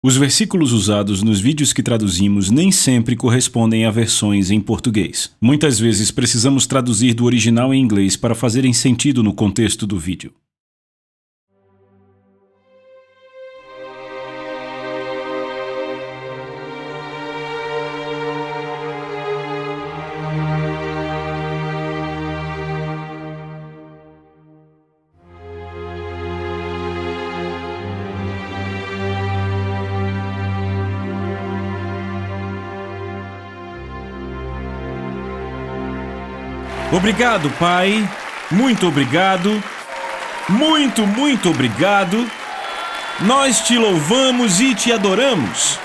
Os versículos usados nos vídeos que traduzimos nem sempre correspondem a versões em português. Muitas vezes precisamos traduzir do original em inglês para fazerem sentido no contexto do vídeo. Obrigado, Pai. Muito obrigado. Muito obrigado. Nós te louvamos e te adoramos.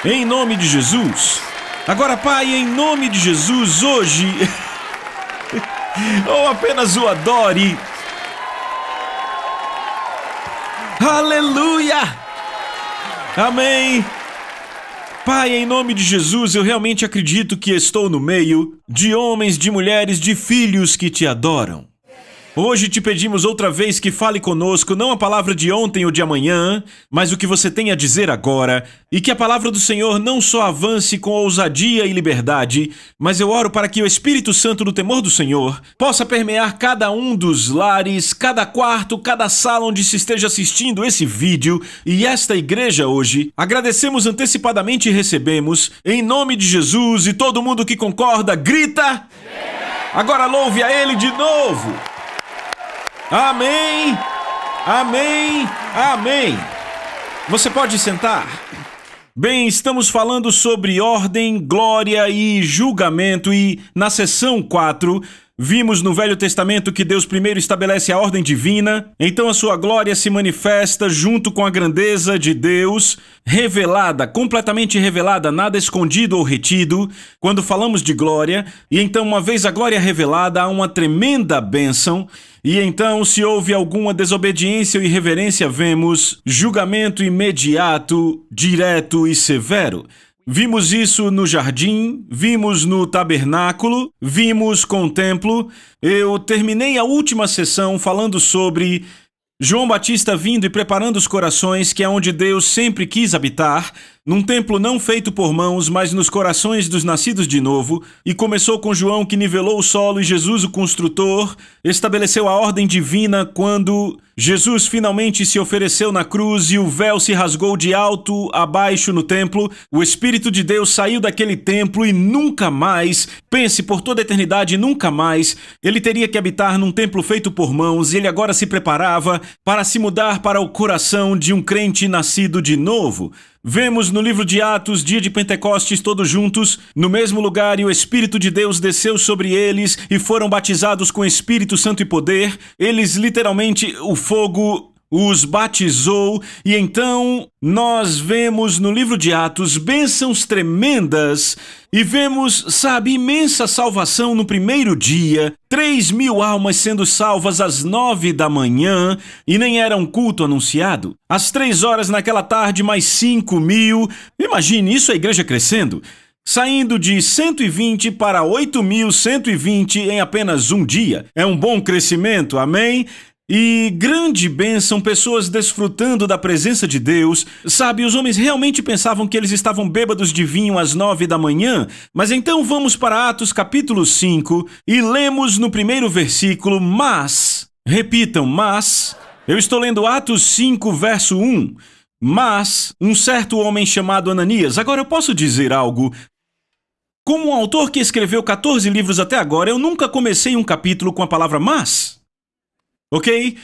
Em nome de Jesus. Agora, Pai, em nome de Jesus, hoje... ou apenas o adore. Aleluia! Amém! Pai, em nome de Jesus, eu realmente acredito que estou no meio de homens, de mulheres, de filhos que te adoram. Hoje te pedimos outra vez que fale conosco, não a palavra de ontem ou de amanhã, mas o que você tem a dizer agora, e que a palavra do Senhor não só avance com ousadia e liberdade, mas eu oro para que o Espírito Santo do temor do Senhor possa permear cada um dos lares, cada quarto, cada sala onde se esteja assistindo esse vídeo e esta igreja hoje. Agradecemos antecipadamente e recebemos, em nome de Jesus, e todo mundo que concorda, grita! Agora louve a Ele de novo! Amém, amém, amém. Você pode sentar? Bem, estamos falando sobre ordem, glória e julgamento e na seção 4, vimos no Velho Testamento que Deus primeiro estabelece a ordem divina, então a sua glória se manifesta junto com a grandeza de Deus, revelada, completamente revelada, nada escondido ou retido, quando falamos de glória, e então uma vez a glória revelada, há uma tremenda bênção. E então, se houve alguma desobediência ou irreverência, vemos julgamento imediato, direto e severo. Vimos isso no jardim, vimos no tabernáculo, vimos com o templo. Eu terminei a última sessão falando sobre João Batista vindo e preparando os corações, que é onde Deus sempre quis habitar, num templo não feito por mãos, mas nos corações dos nascidos de novo, e começou com João que nivelou o solo e Jesus, o construtor, estabeleceu a ordem divina quando Jesus finalmente se ofereceu na cruz e o véu se rasgou de alto a baixo no templo. O Espírito de Deus saiu daquele templo e nunca mais, pense por toda a eternidade, nunca mais, ele teria que habitar num templo feito por mãos, e ele agora se preparava para se mudar para o coração de um crente nascido de novo. Vemos no livro de Atos, dia de Pentecostes, todos juntos, no mesmo lugar, e o Espírito de Deus desceu sobre eles e foram batizados com Espírito Santo e poder. Eles, literalmente, o fogo os batizou, e então nós vemos no livro de Atos bênçãos tremendas e vemos, sabe, imensa salvação no primeiro dia, 3.000 almas sendo salvas às 9 da manhã e nem era um culto anunciado. Às 3 horas naquela tarde, mais 5.000. Imagine, isso é a igreja crescendo. Saindo de 120 para 8.120 em apenas um dia. É um bom crescimento, amém? E grande bênção, pessoas desfrutando da presença de Deus. Sabe, os homens realmente pensavam que eles estavam bêbados de vinho às 9 da manhã. Mas então vamos para Atos capítulo 5 e lemos no primeiro versículo, mas... Repitam, mas... Eu estou lendo Atos 5, verso 1. Mas um certo homem chamado Ananias... Agora eu posso dizer algo... Como um autor que escreveu 14 livros até agora, eu nunca comecei um capítulo com a palavra mas. Ok?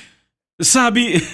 Sabe,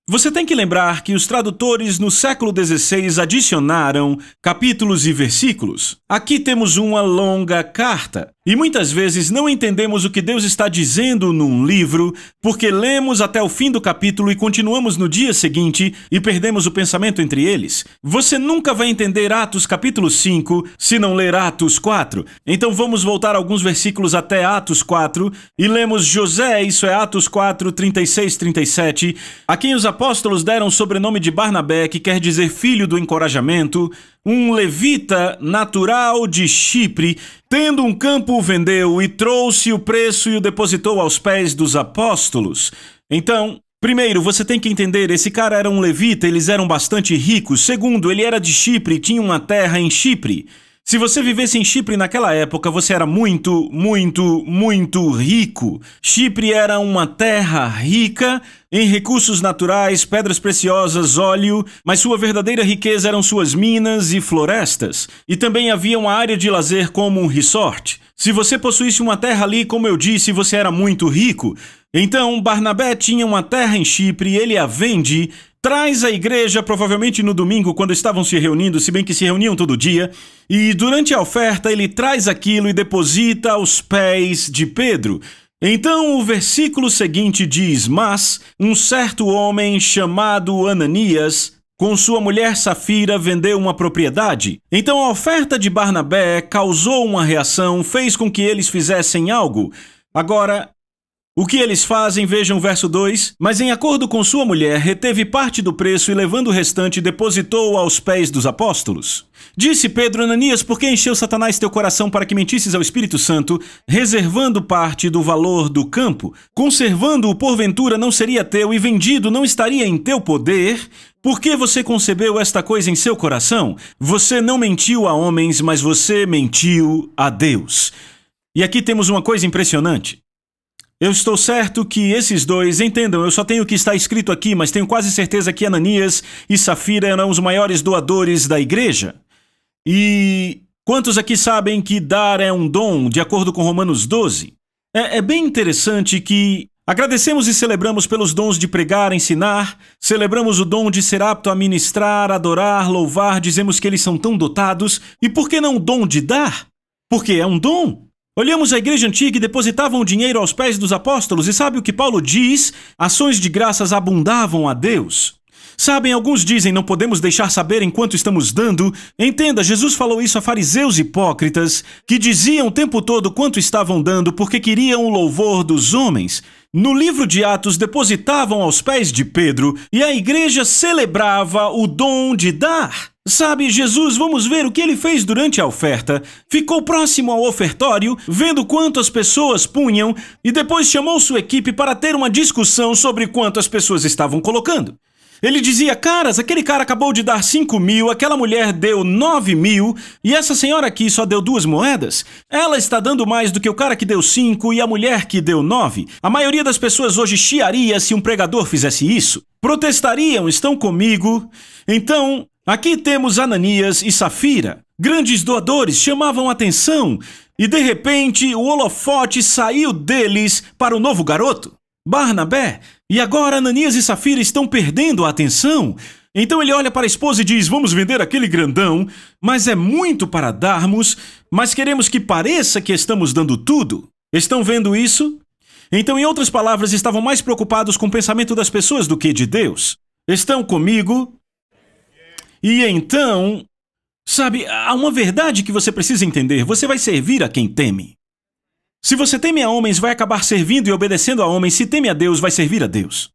você tem que lembrar que os tradutores no século XVI adicionaram capítulos e versículos. Aqui temos uma longa carta. E muitas vezes não entendemos o que Deus está dizendo num livro, porque lemos até o fim do capítulo e continuamos no dia seguinte e perdemos o pensamento entre eles. Você nunca vai entender Atos capítulo 5 se não ler Atos 4. Então vamos voltar alguns versículos até Atos 4 e lemos José, isso é Atos 4, 36, 37, a quem os apóstolos deram o sobrenome de Barnabé, que quer dizer filho do encorajamento, um levita natural de Chipre, tendo um campo o vendeu e trouxe o preço e o depositou aos pés dos apóstolos. Então, Primeiro, você tem que entender, esse cara era um levita, eles eram bastante ricos. Segundo, ele era de Chipre e tinha uma terra em Chipre. Se você vivesse em Chipre naquela época, você era muito, muito, muito rico. Chipre era uma terra rica em recursos naturais, pedras preciosas, óleo, mas sua verdadeira riqueza eram suas minas e florestas. E também havia uma área de lazer como um resort. Se você possuísse uma terra ali, como eu disse, você era muito rico. Então, Barnabé tinha uma terra em Chipre, ele a vende, traz à igreja, provavelmente no domingo, quando estavam se reunindo, se bem que se reuniam todo dia, e durante a oferta ele traz aquilo e deposita aos pés de Pedro. Então o versículo seguinte diz: Mas um certo homem chamado Ananias, com sua mulher Safira, vendeu uma propriedade. Então a oferta de Barnabé causou uma reação, fez com que eles fizessem algo. Agora, o que eles fazem? Vejam o verso 2. Mas em acordo com sua mulher, reteve parte do preço e levando o restante, depositou aos pés dos apóstolos. Disse Pedro: Ananias, por que encheu Satanás teu coração para que mentisses ao Espírito Santo, reservando parte do valor do campo? Conservando-o, porventura, não seria teu, e vendido não estaria em teu poder? Por que você concebeu esta coisa em seu coração? Você não mentiu a homens, mas você mentiu a Deus. E aqui temos uma coisa impressionante. Eu estou certo que esses dois, entendam, eu só tenho o que está escrito aqui, mas tenho quase certeza que Ananias e Safira eram os maiores doadores da igreja. E quantos aqui sabem que dar é um dom, de acordo com Romanos 12? É bem interessante que agradecemos e celebramos pelos dons de pregar, ensinar, celebramos o dom de ser apto a ministrar, adorar, louvar, dizemos que eles são tão dotados, e por que não o dom de dar? Porque é um dom. Olhamos a igreja antiga e depositavam o dinheiro aos pés dos apóstolos, e sabe o que Paulo diz? Ações de graças abundavam a Deus. Sabem, alguns dizem, não podemos deixar saber enquanto estamos dando. Entenda, Jesus falou isso a fariseus hipócritas, que diziam o tempo todo quanto estavam dando porque queriam o louvor dos homens. No livro de Atos, depositavam aos pés de Pedro, e a igreja celebrava o dom de dar. Sabe, Jesus, vamos ver o que ele fez durante a oferta. Ficou próximo ao ofertório, vendo quanto as pessoas punham, e depois chamou sua equipe para ter uma discussão sobre quanto as pessoas estavam colocando. Ele dizia: caras, aquele cara acabou de dar 5.000, aquela mulher deu 9.000, e essa senhora aqui só deu 2 moedas. Ela está dando mais do que o cara que deu 5 e a mulher que deu 9. A maioria das pessoas hoje chiaria se um pregador fizesse isso. Protestariam, estão comigo? Então, aqui temos Ananias e Safira. Grandes doadores, chamavam atenção, e de repente o holofote saiu deles para o novo garoto, Barnabé. E agora Ananias e Safira estão perdendo a atenção. Então ele olha para a esposa e diz: vamos vender aquele grandão, mas é muito para darmos, mas queremos que pareça que estamos dando tudo. Estão vendo isso? Então, em outras palavras, estavam mais preocupados com o pensamento das pessoas do que de Deus. Estão comigo? E então, sabe, há uma verdade que você precisa entender: você vai servir a quem teme. Se você teme a homens, vai acabar servindo e obedecendo a homens. Se teme a Deus, vai servir a Deus.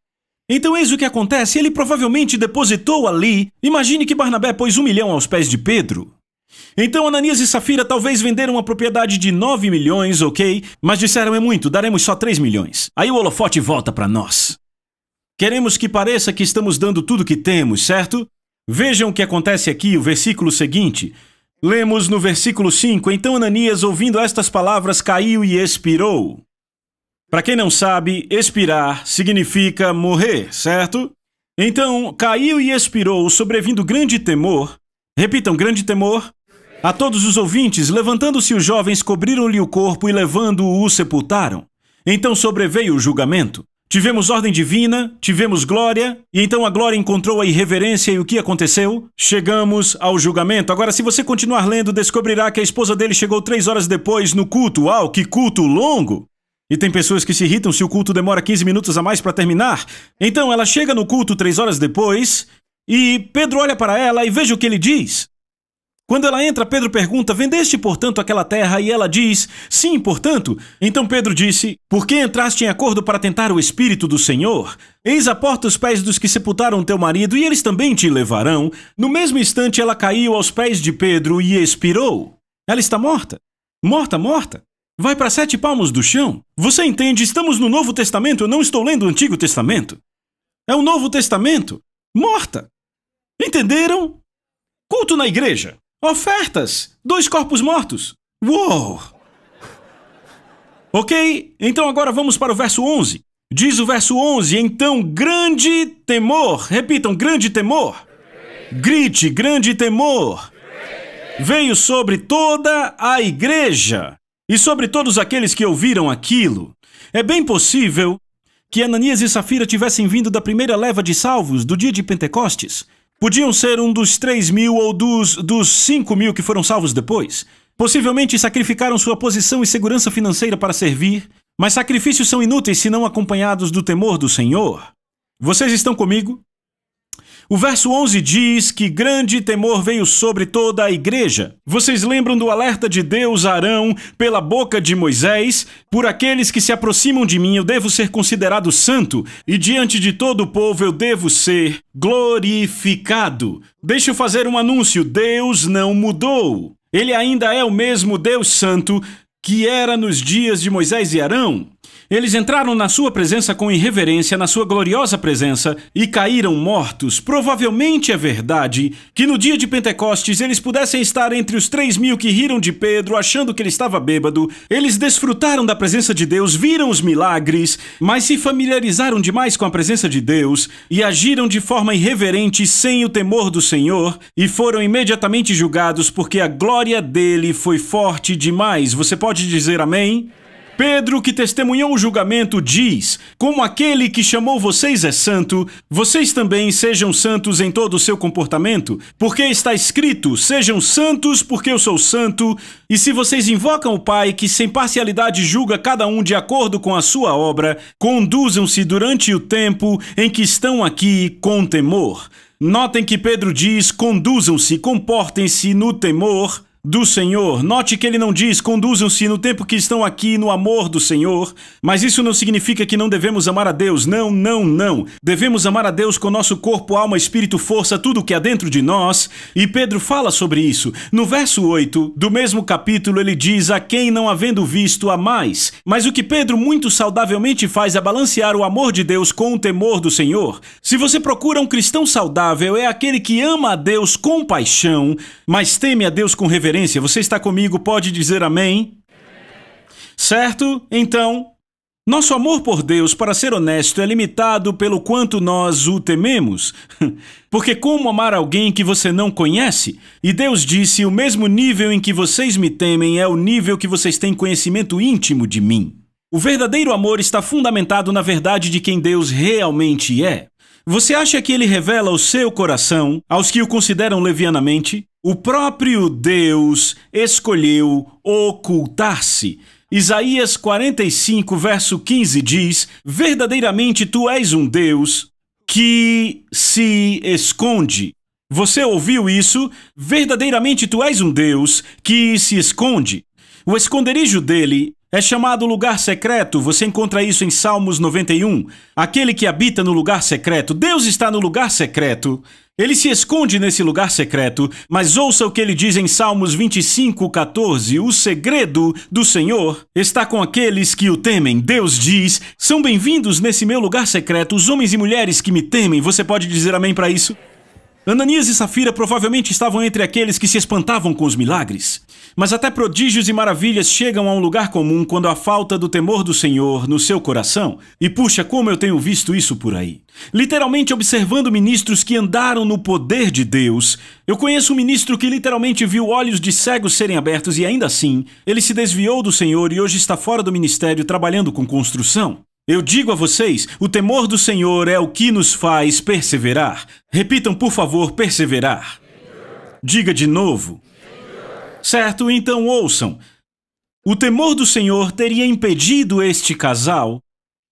Então eis o que acontece, ele provavelmente depositou ali. Imagine que Barnabé pôs 1 milhão aos pés de Pedro. Então Ananias e Safira talvez venderam uma propriedade de 9 milhões, ok? Mas disseram: é muito, daremos só 3 milhões. Aí o holofote volta para nós. Queremos que pareça que estamos dando tudo que temos, certo? Vejam o que acontece aqui, o versículo seguinte. Lemos no versículo 5, então Ananias, ouvindo estas palavras, caiu e expirou. Para quem não sabe, expirar significa morrer, certo? Então, caiu e expirou, sobrevindo grande temor. Repitam, grande temor. A todos os ouvintes, levantando-se os jovens, cobriram-lhe o corpo e levando-o, o sepultaram. Então sobreveio o julgamento. Tivemos ordem divina, tivemos glória, e então a glória encontrou a irreverência, e o que aconteceu? Chegamos ao julgamento. Agora, se você continuar lendo, descobrirá que a esposa dele chegou 3 horas depois no culto. Uau, que culto longo! E tem pessoas que se irritam se o culto demora 15 minutos a mais para terminar. Então ela chega no culto 3 horas depois, e Pedro olha para ela e veja o que ele diz. Quando ela entra, Pedro pergunta: vendeste, portanto, aquela terra? E ela diz: sim, portanto. Então Pedro disse: por que entraste em acordo para tentar o Espírito do Senhor? Eis a porta os pés dos que sepultaram teu marido, e eles também te levarão. No mesmo instante ela caiu aos pés de Pedro e expirou. Ela está morta. Morta, morta. Vai para 7 palmos do chão. Você entende? Estamos no Novo Testamento, eu não estou lendo o Antigo Testamento. É o Novo Testamento. Morta. Entenderam? Culto na igreja. Ofertas. 2 corpos mortos. Uou! Ok, então agora vamos para o verso 11. Diz o verso 11, então grande temor. Repitam, grande temor. Grite, grande temor. Veio sobre toda a igreja e sobre todos aqueles que ouviram aquilo. É bem possível que Ananias e Safira tivessem vindo da primeira leva de salvos do dia de Pentecostes. Podiam ser um dos 3.000 ou dos 5.000 que foram salvos depois. Possivelmente sacrificaram sua posição e segurança financeira para servir, mas sacrifícios são inúteis se não acompanhados do temor do Senhor. Vocês estão comigo? O verso 11 diz que grande temor veio sobre toda a igreja. Vocês lembram do alerta de Deus a Arão pela boca de Moisés? Por aqueles que se aproximam de mim eu devo ser considerado santo e diante de todo o povo eu devo ser glorificado. Deixa eu fazer um anúncio, Deus não mudou. Ele ainda é o mesmo Deus Santo que era nos dias de Moisés e Arão. Eles entraram na sua presença com irreverência, na sua gloriosa presença, e caíram mortos. Provavelmente é verdade que no dia de Pentecostes eles pudessem estar entre os 3.000 que riram de Pedro, achando que ele estava bêbado. Eles desfrutaram da presença de Deus, viram os milagres, mas se familiarizaram demais com a presença de Deus e agiram de forma irreverente, sem o temor do Senhor, e foram imediatamente julgados porque a glória dele foi forte demais. Você pode dizer amém? Pedro, que testemunhou o julgamento, diz: como aquele que chamou vocês é santo, vocês também sejam santos em todo o seu comportamento, porque está escrito: sejam santos porque eu sou santo. E se vocês invocam o Pai, que sem parcialidade julga cada um de acordo com a sua obra, conduzam-se durante o tempo em que estão aqui com temor. Notem que Pedro diz: conduzam-se, comportem-se no temor do Senhor. Note que ele não diz conduzam-se no tempo que estão aqui no amor do Senhor, mas isso não significa que não devemos amar a Deus. Não, não, não. Devemos amar a Deus com nosso corpo, alma, espírito, força, tudo que há dentro de nós. E Pedro fala sobre isso. No verso 8 do mesmo capítulo ele diz: a quem não havendo visto há mais. Mas o que Pedro muito saudavelmente faz é balancear o amor de Deus com o temor do Senhor. Se você procura um cristão saudável, é aquele que ama a Deus com paixão, mas teme a Deus com reverência. Você está comigo? Pode dizer amém? Certo? Então, nosso amor por Deus, para ser honesto, é limitado pelo quanto nós o tememos. Porque como amar alguém que você não conhece? E Deus disse: o mesmo nível em que vocês me temem é o nível que vocês têm conhecimento íntimo de mim. O verdadeiro amor está fundamentado na verdade de quem Deus realmente é. Você acha que ele revela o seu coração aos que o consideram levianamente? O próprio Deus escolheu ocultar-se. Isaías 45, verso 15 diz: verdadeiramente tu és um Deus que se esconde. Você ouviu isso? Verdadeiramente tu és um Deus que se esconde. O esconderijo dele é chamado lugar secreto. Você encontra isso em Salmos 91. Aquele que habita no lugar secreto. Deus está no lugar secreto. Ele se esconde nesse lugar secreto. Mas ouça o que ele diz em Salmos 25, 14. O segredo do Senhor está com aqueles que o temem. Deus diz: são bem-vindos nesse meu lugar secreto os homens e mulheres que me temem. Você pode dizer amém para isso? Ananias e Safira provavelmente estavam entre aqueles que se espantavam com os milagres. Mas até prodígios e maravilhas chegam a um lugar comum quando há falta do temor do Senhor no seu coração. E puxa, como eu tenho visto isso por aí. Literalmente observando ministros que andaram no poder de Deus. Eu conheço um ministro que literalmente viu olhos de cegos serem abertos e ainda assim, ele se desviou do Senhor e hoje está fora do ministério trabalhando com construção. Eu digo a vocês, o temor do Senhor é o que nos faz perseverar. Repitam, por favor, perseverar. Diga de novo. Certo? Então ouçam. O temor do Senhor teria impedido este casal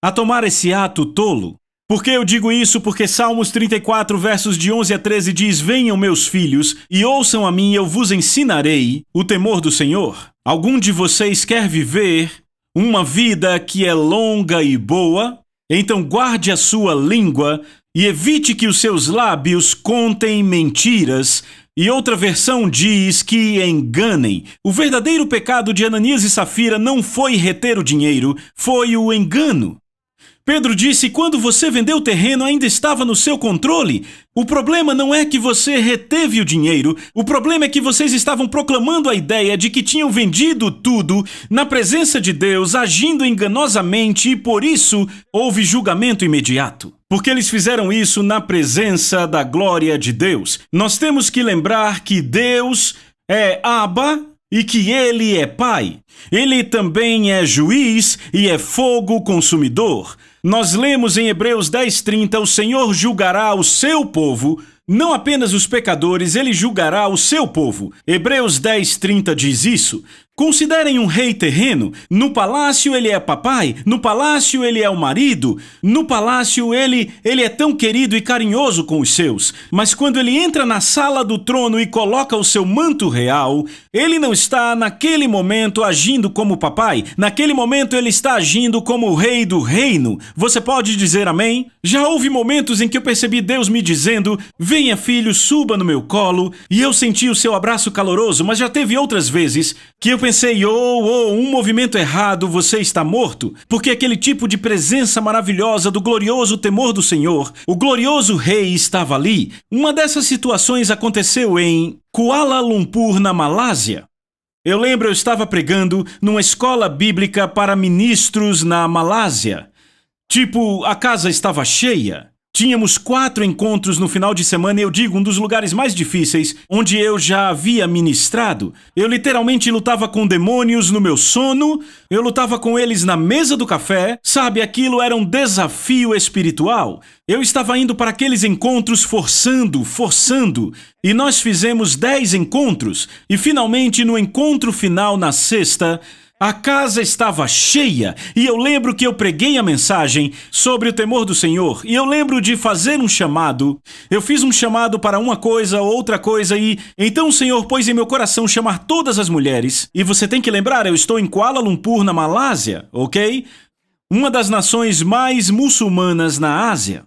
a tomar esse ato tolo. Por que eu digo isso? Porque Salmos 34, versos de 11 a 13 diz: venham meus filhos e ouçam a mim, eu vos ensinarei o temor do Senhor. Algum de vocês quer viver uma vida que é longa e boa? Então guarde a sua língua e evite que os seus lábios contem mentiras. E outra versão diz que enganem. O verdadeiro pecado de Ananias e Safira não foi reter o dinheiro, foi o engano. Pedro disse: quando você vendeu o terreno, ainda estava no seu controle. O problema não é que você reteve o dinheiro, o problema é que vocês estavam proclamando a ideia de que tinham vendido tudo na presença de Deus, agindo enganosamente, e por isso houve julgamento imediato. Porque eles fizeram isso na presença da glória de Deus. Nós temos que lembrar que Deus é Abba e que Ele é Pai. Ele também é juiz e é fogo consumidor. Nós lemos em Hebreus 10:30, o Senhor julgará o seu povo, não apenas os pecadores, Ele julgará o seu povo. Hebreus 10:30 diz isso. Considerem um rei terreno. No palácio ele é papai, no palácio ele é o marido, no palácio ele é tão querido e carinhoso com os seus. Mas quando ele entra na sala do trono e coloca o seu manto real, ele não está naquele momento agindo como papai, naquele momento ele está agindo como o rei do reino. Você pode dizer amém? Já houve momentos em que eu percebi Deus me dizendo: venha filho, suba no meu colo, e eu senti o seu abraço caloroso, mas já teve outras vezes que eu pensei, um movimento errado, você está morto, porque aquele tipo de presença maravilhosa do glorioso temor do Senhor, o glorioso rei estava ali. Uma dessas situações aconteceu em Kuala Lumpur, na Malásia. Eu lembro, eu estava pregando numa escola bíblica para ministros na Malásia. Tipo, a casa estava cheia. Tínhamos 4 encontros no final de semana e eu digo, um dos lugares mais difíceis onde eu já havia ministrado. Eu literalmente lutava com demônios no meu sono, eu lutava com eles na mesa do café, sabe, aquilo era um desafio espiritual. Eu estava indo para aqueles encontros forçando, e nós fizemos 10 encontros, e finalmente no encontro final na sexta, a casa estava cheia, e eu lembro que eu preguei a mensagem sobre o temor do Senhor, e eu lembro de fazer um chamado. Eu fiz um chamado para uma coisa, outra coisa, e então o Senhor pôs em meu coração chamar todas as mulheres. E você tem que lembrar, eu estou em Kuala Lumpur, na Malásia, ok? Uma das nações mais muçulmanas na Ásia.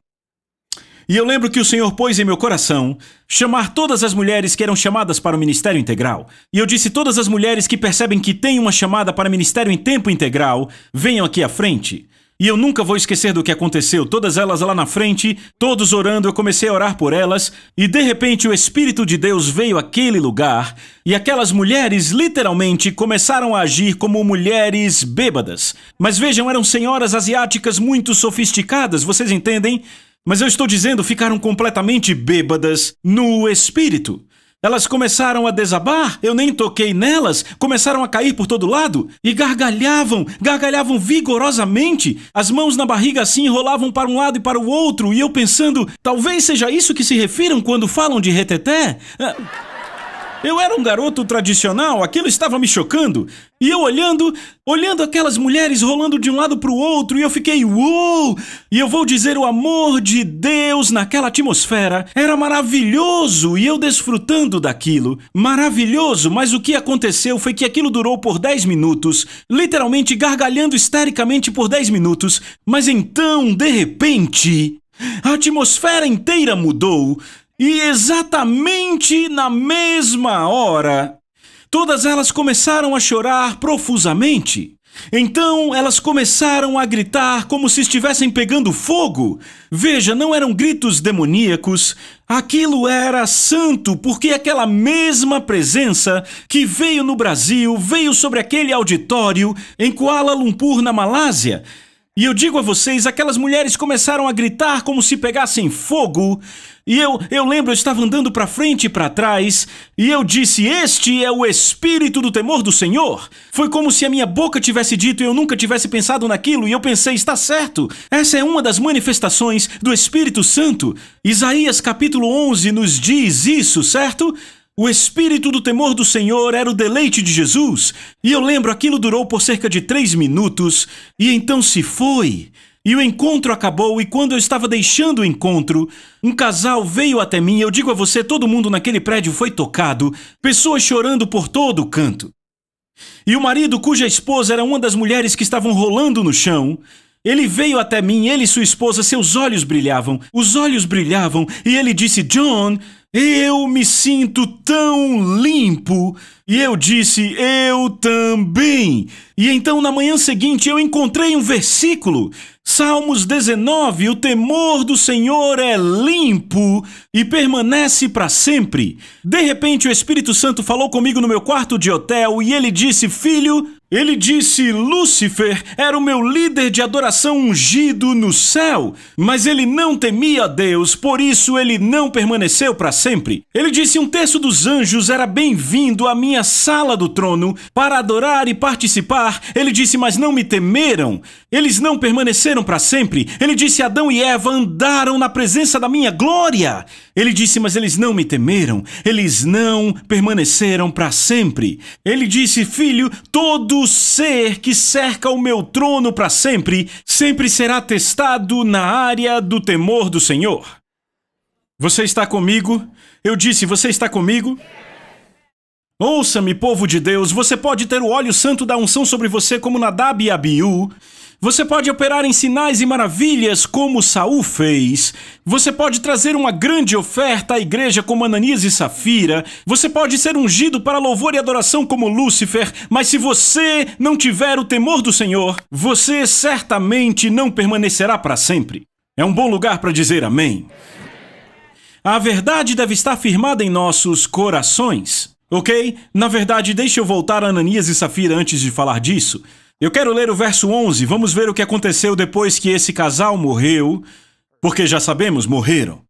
E eu lembro que o Senhor pôs em meu coração chamar todas as mulheres que eram chamadas para o ministério integral. E eu disse: todas as mulheres que percebem que têm uma chamada para ministério em tempo integral, venham aqui à frente. E eu nunca vou esquecer do que aconteceu. Todas elas lá na frente, todos orando, eu comecei a orar por elas, e de repente o Espírito de Deus veio àquele lugar, e aquelas mulheres literalmente começaram a agir como mulheres bêbadas. Mas vejam, eram senhoras asiáticas muito sofisticadas, vocês entendem? Mas eu estou dizendo, ficaram completamente bêbadas no espírito. Elas começaram a desabar, eu nem toquei nelas, começaram a cair por todo lado e gargalhavam vigorosamente. As mãos na barriga assim rolavam para um lado e para o outro, e eu pensando, talvez seja isso que se refiram quando falam de reteté? Eu era um garoto tradicional, aquilo estava me chocando. E eu olhando aquelas mulheres rolando de um lado para o outro, e eu fiquei, uou! E eu vou dizer, o amor de Deus naquela atmosfera era maravilhoso, e eu desfrutando daquilo. Maravilhoso, mas o que aconteceu foi que aquilo durou por 10 minutos, literalmente gargalhando histericamente por 10 minutos, mas então, de repente, a atmosfera inteira mudou. E exatamente na mesma hora, todas elas começaram a chorar profusamente. Então elas começaram a gritar como se estivessem pegando fogo. Veja, não eram gritos demoníacos, aquilo era santo, porque aquela mesma presença que veio no Brasil, veio sobre aquele auditório em Kuala Lumpur, na Malásia. E eu digo a vocês, aquelas mulheres começaram a gritar como se pegassem fogo. E eu lembro, eu estava andando para frente e para trás, e eu disse, este é o espírito do temor do Senhor. Foi como se a minha boca tivesse dito e eu nunca tivesse pensado naquilo, e eu pensei, está certo, essa é uma das manifestações do Espírito Santo. Isaías capítulo 11 nos diz isso, certo? O espírito do temor do Senhor era o deleite de Jesus. E eu lembro, aquilo durou por cerca de 3 minutos, e então se foi. E o encontro acabou, e quando eu estava deixando o encontro, um casal veio até mim. Eu digo a você, todo mundo naquele prédio foi tocado, pessoas chorando por todo o canto. E o marido, cuja esposa era uma das mulheres que estavam rolando no chão, ele veio até mim, ele e sua esposa, seus olhos brilhavam, os olhos brilhavam, e ele disse, John, eu me sinto tão limpo. E eu disse, eu também. E então na manhã seguinte eu encontrei um versículo. Salmos 19, o temor do Senhor é limpo e permanece para sempre. De repente o Espírito Santo falou comigo no meu quarto de hotel e ele disse, filho, Lúcifer era o meu líder de adoração ungido no céu, mas ele não temia a Deus, por isso ele não permaneceu para sempre. Ele disse, um terço dos anjos era bem-vindo à minha sala do trono para adorar e participar. Ele disse, mas não me temeram. Eles não permaneceram para sempre. Ele disse, Adão e Eva andaram na presença da minha glória. Ele disse, mas eles não me temeram. Eles não permaneceram para sempre. Ele disse, filho, todo ser que cerca o meu trono para sempre, sempre será testado na área do temor do Senhor. Você está comigo? Eu disse, você está comigo? Ouça-me, povo de Deus, você pode ter o óleo santo da unção sobre você como Nadab e Abiú. Você pode operar em sinais e maravilhas como Saul fez. Você pode trazer uma grande oferta à igreja como Ananias e Safira. Você pode ser ungido para louvor e adoração como Lúcifer. Mas se você não tiver o temor do Senhor, você certamente não permanecerá para sempre. É um bom lugar para dizer amém. A verdade deve estar firmada em nossos corações. Ok? Na verdade, deixe eu voltar a Ananias e Safira antes de falar disso. Eu quero ler o verso 11, vamos ver o que aconteceu depois que esse casal morreu, porque já sabemos, morreram.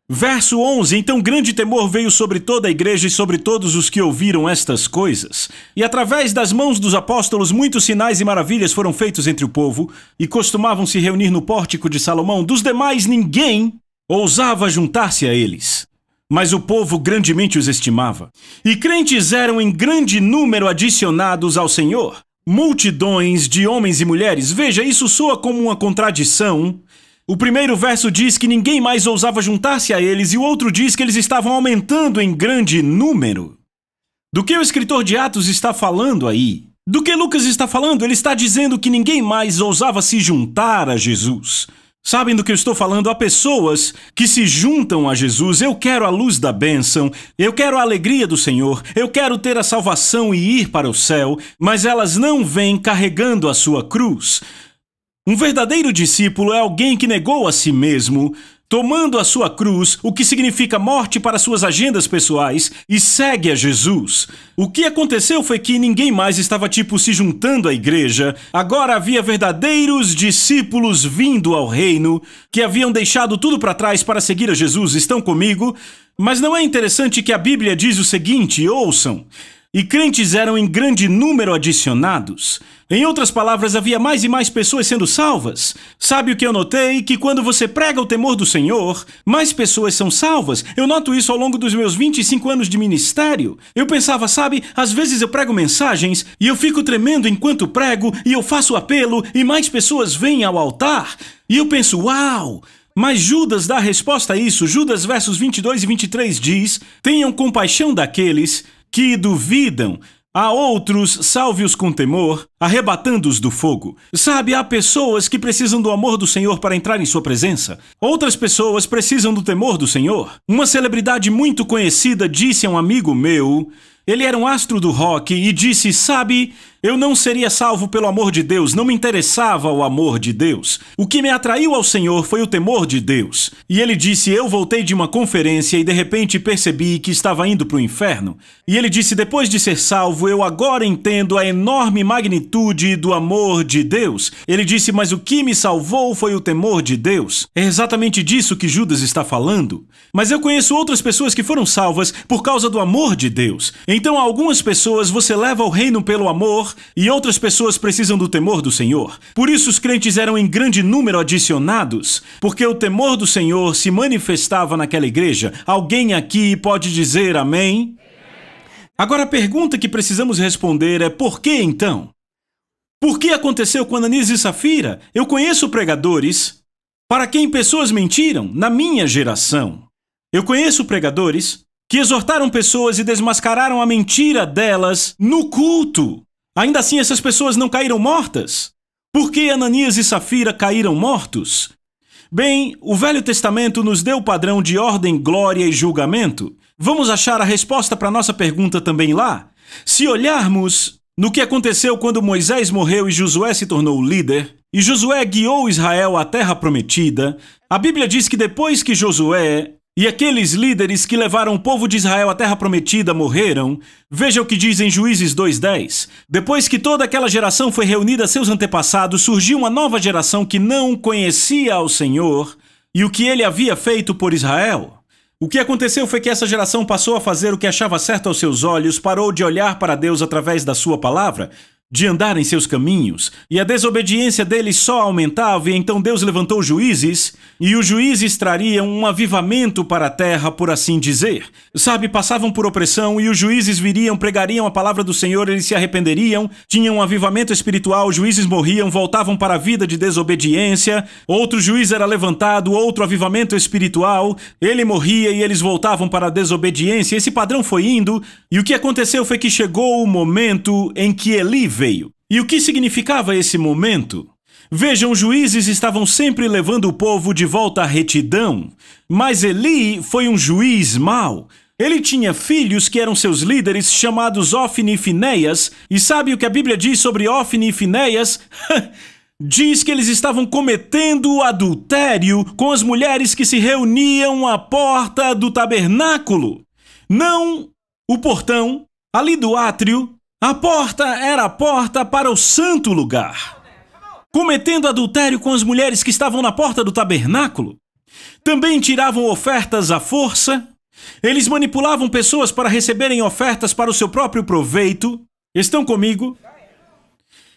Verso 11, então grande temor veio sobre toda a igreja e sobre todos os que ouviram estas coisas. E através das mãos dos apóstolos muitos sinais e maravilhas foram feitos entre o povo, e costumavam se reunir no pórtico de Salomão. Dos demais ninguém ousava juntar-se a eles. Mas o povo grandemente os estimava. E crentes eram em grande número adicionados ao Senhor. Multidões de homens e mulheres. Veja, isso soa como uma contradição. O primeiro verso diz que ninguém mais ousava juntar-se a eles, e o outro diz que eles estavam aumentando em grande número. Do que o escritor de Atos está falando aí? Do que Lucas está falando? Ele está dizendo que ninguém mais ousava se juntar a Jesus. Sabem do que eu estou falando? Há pessoas que se juntam a Jesus. Eu quero a luz da bênção, eu quero a alegria do Senhor, eu quero ter a salvação e ir para o céu, mas elas não vêm carregando a sua cruz. Um verdadeiro discípulo é alguém que negou a si mesmo, tomando a sua cruz, o que significa morte para suas agendas pessoais, e segue a Jesus. O que aconteceu foi que ninguém mais estava se juntando à igreja. Agora havia verdadeiros discípulos vindo ao reino, que haviam deixado tudo para trás para seguir a Jesus. Estão comigo? Mas não é interessante que a Bíblia diz o seguinte, ouçam. E crentes eram em grande número adicionados. Em outras palavras, havia mais e mais pessoas sendo salvas. Sabe o que eu notei? Que quando você prega o temor do Senhor, mais pessoas são salvas. Eu noto isso ao longo dos meus 25 anos de ministério. Eu pensava, sabe, às vezes eu prego mensagens e eu fico tremendo enquanto prego e eu faço apelo e mais pessoas vêm ao altar. E eu penso, uau! Mas Judas dá a resposta a isso. Judas versos 22 e 23 diz, tenham compaixão daqueles que duvidam, a outros salve-os com temor, arrebatando-os do fogo. Sabe, há pessoas que precisam do amor do Senhor para entrar em sua presença. Outras pessoas precisam do temor do Senhor. Uma celebridade muito conhecida disse a um amigo meu, ele era um astro do rock, e disse, sabe, eu não seria salvo pelo amor de Deus, não me interessava o amor de Deus. O que me atraiu ao Senhor foi o temor de Deus. E ele disse, eu voltei de uma conferência e de repente percebi que estava indo para o inferno. E ele disse, depois de ser salvo, eu agora entendo a enorme magnitude do amor de Deus. Ele disse, mas o que me salvou foi o temor de Deus. É exatamente disso que Judas está falando. Mas eu conheço outras pessoas que foram salvas por causa do amor de Deus. Então, a algumas pessoas você leva ao reino pelo amor e outras pessoas precisam do temor do Senhor. Por isso os crentes eram em grande número adicionados, porque o temor do Senhor se manifestava naquela igreja. Alguém aqui pode dizer amém? Agora a pergunta que precisamos responder é por que então? Por que aconteceu com Ananias e Safira? Eu conheço pregadores para quem pessoas mentiram na minha geração. Eu conheço pregadores que exortaram pessoas e desmascararam a mentira delas no culto. Ainda assim, essas pessoas não caíram mortas. Por que Ananias e Safira caíram mortos? Bem, o Velho Testamento nos deu o padrão de ordem, glória e julgamento. Vamos achar a resposta para nossa pergunta também lá? Se olharmos no que aconteceu quando Moisés morreu e Josué se tornou líder, e Josué guiou Israel à terra prometida, a Bíblia diz que depois que Josué e aqueles líderes que levaram o povo de Israel à terra prometida morreram, veja o que diz em Juízes 2:10. Depois que toda aquela geração foi reunida a seus antepassados, surgiu uma nova geração que não conhecia ao Senhor e o que ele havia feito por Israel. O que aconteceu foi que essa geração passou a fazer o que achava certo aos seus olhos, parou de olhar para Deus através da sua palavra, de andar em seus caminhos, e a desobediência deles só aumentava, e então Deus levantou juízes, e os juízes trariam um avivamento para a terra, por assim dizer. Sabe, passavam por opressão, e os juízes viriam, pregariam a palavra do Senhor, eles se arrependeriam, tinham um avivamento espiritual, os juízes morriam, voltavam para a vida de desobediência, outro juiz era levantado, outro avivamento espiritual, ele morria e eles voltavam para a desobediência. Esse padrão foi indo, e o que aconteceu foi que chegou o momento em que Eli veio. E o que significava esse momento? Vejam, os juízes estavam sempre levando o povo de volta à retidão, mas Eli foi um juiz mau. Ele tinha filhos que eram seus líderes, chamados Ofni e Finéias, e sabe o que a Bíblia diz sobre Ofni e Finéias? Diz que eles estavam cometendo adultério com as mulheres que se reuniam à porta do tabernáculo. Não o portão, ali do átrio. A porta era a porta para o santo lugar. Cometendo adultério com as mulheres que estavam na porta do tabernáculo. Também tiravam ofertas à força. Eles manipulavam pessoas para receberem ofertas para o seu próprio proveito. Estão comigo?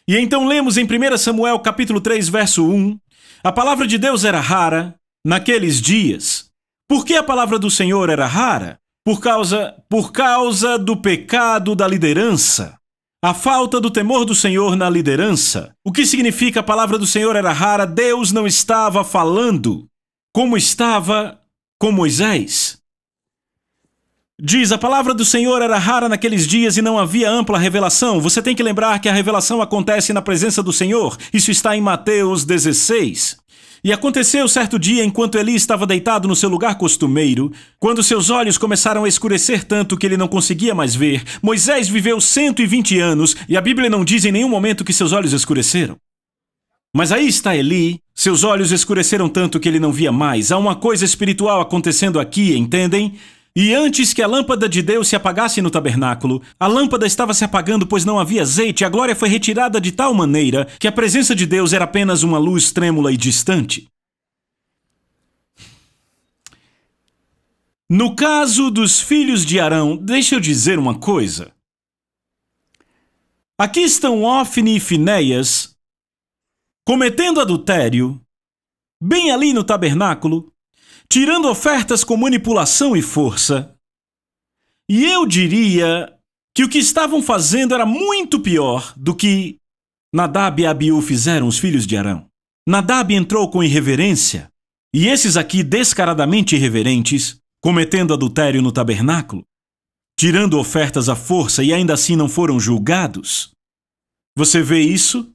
E então lemos em 1 Samuel capítulo 3, verso 1. A palavra de Deus era rara naqueles dias. Por que a palavra do Senhor era rara? Por causa do pecado da liderança. A falta do temor do Senhor na liderança. O que significa a palavra do Senhor era rara? Deus não estava falando como estava com Moisés. Diz, a palavra do Senhor era rara naqueles dias e não havia ampla revelação. Você tem que lembrar que a revelação acontece na presença do Senhor. Isso está em Mateus 16. E aconteceu certo dia, enquanto Eli estava deitado no seu lugar costumeiro, quando seus olhos começaram a escurecer tanto que ele não conseguia mais ver. Moisés viveu 120 anos e a Bíblia não diz em nenhum momento que seus olhos escureceram. Mas aí está Eli, seus olhos escureceram tanto que ele não via mais. Há uma coisa espiritual acontecendo aqui, entendem? E antes que a lâmpada de Deus se apagasse no tabernáculo, a lâmpada estava se apagando pois não havia azeite, a glória foi retirada de tal maneira que a presença de Deus era apenas uma luz trêmula e distante. No caso dos filhos de Arão, deixa eu dizer uma coisa. Aqui estão Ofni e Finéias cometendo adultério, bem ali no tabernáculo, tirando ofertas com manipulação e força. E eu diria que o que estavam fazendo era muito pior do que Nadab e Abiú fizeram, os filhos de Arão. Nadab entrou com irreverência, e esses aqui, descaradamente irreverentes, cometendo adultério no tabernáculo, tirando ofertas à força e ainda assim não foram julgados. Você vê isso?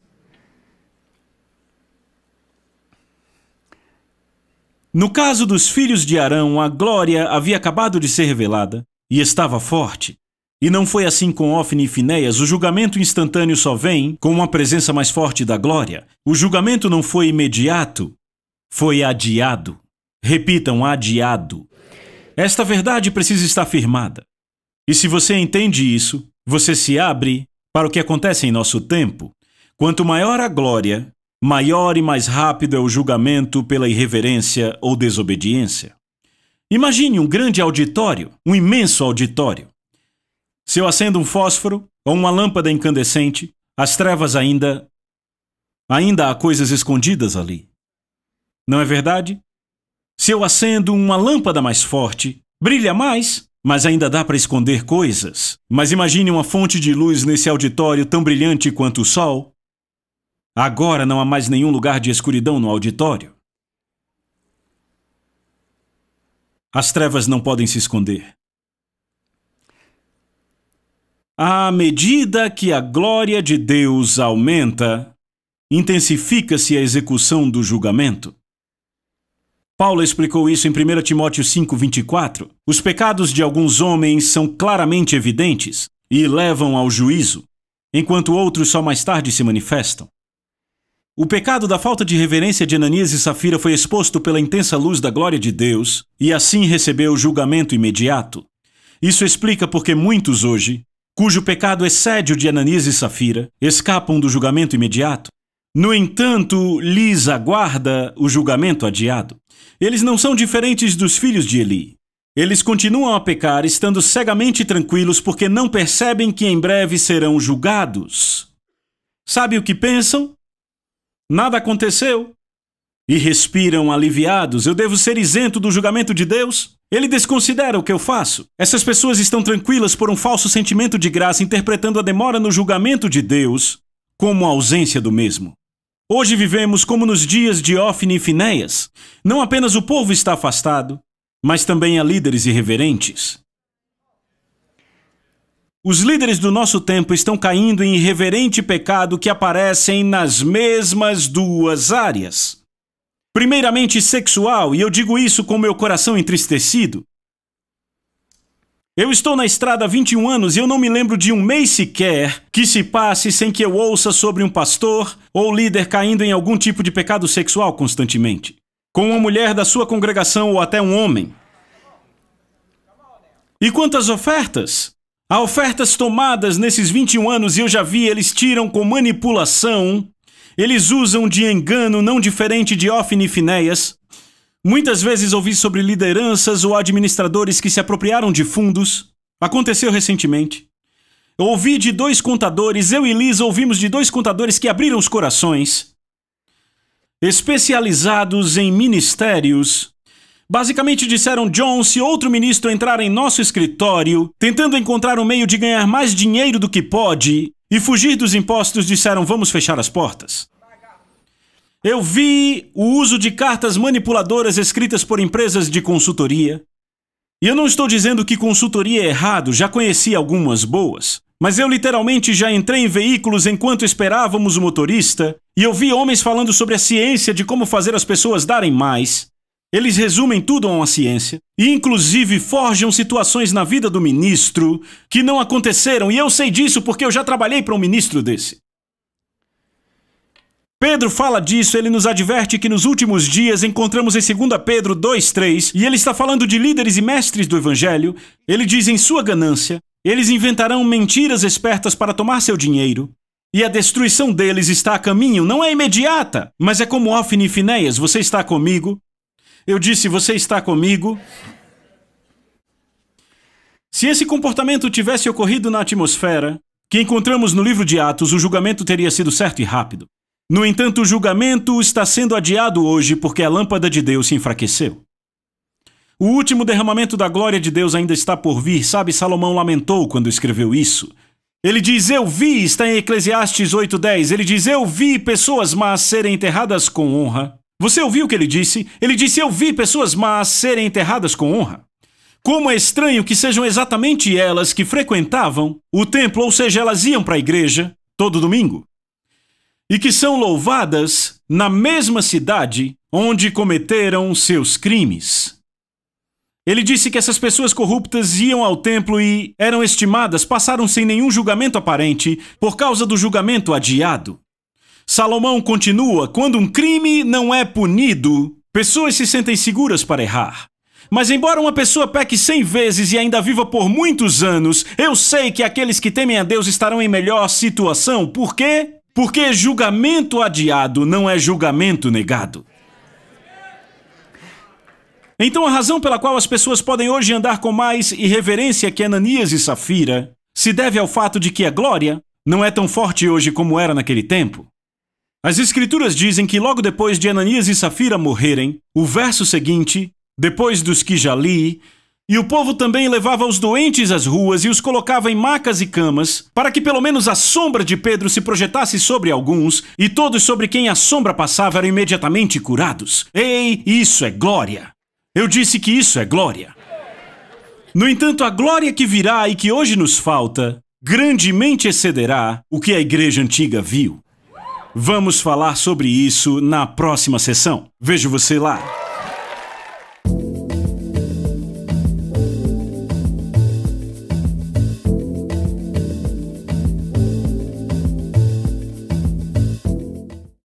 No caso dos filhos de Arão, a glória havia acabado de ser revelada e estava forte. E não foi assim com Ofni e Finéias. O julgamento instantâneo só vem com uma presença mais forte da glória. O julgamento não foi imediato, foi adiado. Repitam, adiado. Esta verdade precisa estar firmada. E se você entende isso, você se abre para o que acontece em nosso tempo. Quanto maior a glória, maior e mais rápido é o julgamento pela irreverência ou desobediência. Imagine um grande auditório, um imenso auditório. Se eu acendo um fósforo ou uma lâmpada incandescente, as trevas ainda há coisas escondidas ali. Não é verdade? Se eu acendo uma lâmpada mais forte, brilha mais, mas ainda dá para esconder coisas. Mas imagine uma fonte de luz nesse auditório tão brilhante quanto o sol. Agora não há mais nenhum lugar de escuridão no auditório. As trevas não podem se esconder. À medida que a glória de Deus aumenta, intensifica-se a execução do julgamento. Paulo explicou isso em 1 Timóteo 5:24. Os pecados de alguns homens são claramente evidentes e levam ao juízo. enquanto outros só mais tarde se manifestam. O pecado da falta de reverência de Ananias e Safira foi exposto pela intensa luz da glória de Deus e assim recebeu julgamento imediato. Isso explica porque muitos hoje, cujo pecado excede o de Ananias e Safira, escapam do julgamento imediato. No entanto, lhes aguarda o julgamento adiado. Eles não são diferentes dos filhos de Eli. Eles continuam a pecar, estando cegamente tranquilos porque não percebem que em breve serão julgados. Sabe o que pensam? Nada aconteceu. E respiram aliviados. Eu devo ser isento do julgamento de Deus? Ele desconsidera o que eu faço. Essas pessoas estão tranquilas por um falso sentimento de graça, interpretando a demora no julgamento de Deus como a ausência do mesmo. Hoje vivemos como nos dias de Ófni e Finéias. Não apenas o povo está afastado, mas também há líderes irreverentes. Os líderes do nosso tempo estão caindo em irreverente pecado que aparecem nas mesmas duas áreas. Primeiramente sexual, e eu digo isso com meu coração entristecido. Eu estou na estrada há 21 anos e eu não me lembro de um mês sequer que se passe sem que eu ouça sobre um pastor ou líder caindo em algum tipo de pecado sexual constantemente, com uma mulher da sua congregação ou até um homem. E quantas ofertas? Há ofertas tomadas nesses 21 anos e eu já vi, eles tiram com manipulação, eles usam de engano não diferente de Ófni e Finéias. Muitas vezes ouvi sobre lideranças ou administradores que se apropriaram de fundos. Aconteceu recentemente. Eu ouvi de 2 contadores, eu e Liz ouvimos de 2 contadores que abriram os corações, especializados em ministérios. Basicamente disseram: John, se outro ministro entrar em nosso escritório, tentando encontrar um meio de ganhar mais dinheiro do que pode e fugir dos impostos, disseram: vamos fechar as portas. Eu vi o uso de cartas manipuladoras escritas por empresas de consultoria. E eu não estou dizendo que consultoria é errado, já conheci algumas boas. Mas eu literalmente já entrei em veículos enquanto esperávamos o motorista e eu vi homens falando sobre a ciência de como fazer as pessoas darem mais. Eles resumem tudo a uma ciência e inclusive forjam situações na vida do ministro que não aconteceram, e eu sei disso porque eu já trabalhei para um ministro desse. Pedro fala disso, ele nos adverte que nos últimos dias encontramos em 2 Pedro 2:3, e ele está falando de líderes e mestres do evangelho. Ele diz: em sua ganância, eles inventarão mentiras espertas para tomar seu dinheiro, e a destruição deles está a caminho. Não é imediata, mas é como Ófni e Finéias. Você está comigo? Eu disse: você está comigo? Se esse comportamento tivesse ocorrido na atmosfera, que encontramos no livro de Atos, o julgamento teria sido certo e rápido. No entanto, o julgamento está sendo adiado hoje porque a lâmpada de Deus se enfraqueceu. O último derramamento da glória de Deus ainda está por vir, sabe? Salomão lamentou quando escreveu isso. Ele diz: eu vi, está em Eclesiastes 8:10, ele diz: eu vi pessoas más serem enterradas com honra. Você ouviu o que ele disse? Ele disse: eu vi pessoas más serem enterradas com honra. Como é estranho que sejam exatamente elas que frequentavam o templo, ou seja, elas iam para a igreja todo domingo, e que são louvadas na mesma cidade onde cometeram seus crimes. Ele disse que essas pessoas corruptas iam ao templo e eram estimadas, passaram sem nenhum julgamento aparente por causa do julgamento adiado. Salomão continua: quando um crime não é punido, pessoas se sentem seguras para errar. Mas embora uma pessoa peque 100 vezes e ainda viva por muitos anos, eu sei que aqueles que temem a Deus estarão em melhor situação. Por quê? Porque julgamento adiado não é julgamento negado. Então a razão pela qual as pessoas podem hoje andar com mais irreverência que Ananias e Safira se deve ao fato de que a glória não é tão forte hoje como era naquele tempo. As Escrituras dizem que logo depois de Ananias e Safira morrerem, o verso seguinte, depois dos que já li, e o povo também levava os doentes às ruas e os colocava em macas e camas, para que pelo menos a sombra de Pedro se projetasse sobre alguns, e todos sobre quem a sombra passava eram imediatamente curados. Ei, isso é glória! Eu disse que isso é glória. No entanto, a glória que virá e que hoje nos falta, grandemente excederá o que a igreja antiga viu. Vamos falar sobre isso na próxima sessão. Vejo você lá.